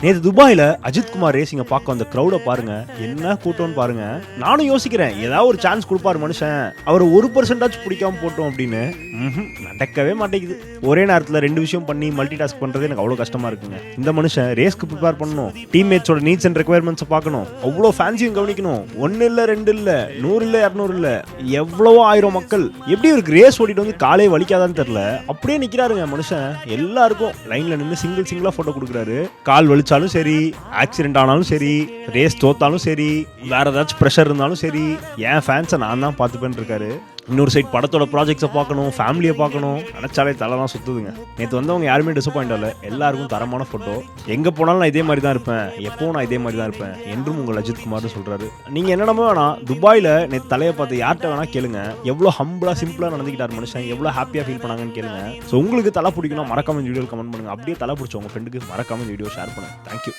நேற்று துபாயில அஜித் குமார் ரேசிங்க பார்க்க அந்த கிரௌட பாருங்க, என்ன கூட்டம்னு பாருங்க. நானும் யோசிக்கிறேன், ஏதாவது ஒரு சான்ஸ் கொடுப்பாரு மனுஷன், அவர் 1% பிடிக்காம போட்டோம் அப்படின்னு. நடக்கவே மாட்டேங்குது. ஒரே நேரத்தில் 2 விஷயம் பண்ணி மல்டி டாஸ்க் பண்றது எனக்கு அவ்வளோ கஷ்டமா இருக்குங்க. இந்த மனுஷன் ரேஸ்க்கு ப்ரிப்பேர் பண்ணணும், டீம்மேட்ஸோட நீட்ஸ் அண்ட் ரெக்யர்மெண்ட்ஸை பார்க்கணும், அவ்வளோ ஃபேன்ஸையும் கவனிக்கணும். 1 இல்லை 2 இல்லை 100 இல்லை 200 இல்லை, எவ்வளவோ 1000 மக்கள். எப்படி இருக்கு ரேஸ் ஓடிட்டு வந்து காலே வலிக்காதான்னு தெரியல, அப்படியே நிக்கிறாருங்க மனுஷன். எல்லாருக்கும் லைன்ல நின்று சிங்கிளா போட்டோ கொடுக்குறாரு. கால் வலிச்சாலும் சரி, ஆக்சிடென்ட் ஆனாலும் சரி, ரேஸ் தோத்தாலும் சரி, வேற ஏதாச்சும் ப்ரெஷர் இருந்தாலும் சரி, என் ஃபேன்ஸை நான் தான் பார்த்துப்பேன்னு இருக்காரு. இன்னொரு சைட் படத்தோட ப்ராஜெக்ட்ஸை பார்க்கணும், ஃபேமிலியை பார்க்கணும், நினைச்சாலே தலைலாம் சுத்துதுங்க. நேற்று வந்தவங்க யாருமே டிசப்பாயிண்ட் ஆகல, எல்லாருக்கும் தரமான ஃபோட்டோ. எங்கே போனாலும் நான் இதே மாதிரி தான் இருப்பேன், எப்போவும் நான் இதே மாதிரி தான் இருப்பேன் என்றும் உங்கள் அஜித் குமார்னு சொல்கிறாரு. நீங்கள் என்னென்னமோ வேணாம், துபாயில் நேற்று தலையை பார்த்து யார்கிட்ட வேணா கேளுங்க, எவ்வளோ ஹம்பிளாக சிம்பிளாக நடந்துக்கிட்டார் மனுஷன், எவ்வளோ ஹாப்பியாக ஃபீல் பண்ணாங்கன்னு கேளுங்க. ஸோ உங்களுக்கு தலை பிடிக்கணும், மறக்காம இந்த வீடியோ கமெண்ட் பண்ணுங்கள். அப்படியே தலை பிடிச்ச உங்கள் ஃப்ரெண்டுக்கு மறக்காம இந்த வீடியோ ஷேர் பண்ணுங்கள். தேங்க்யூ.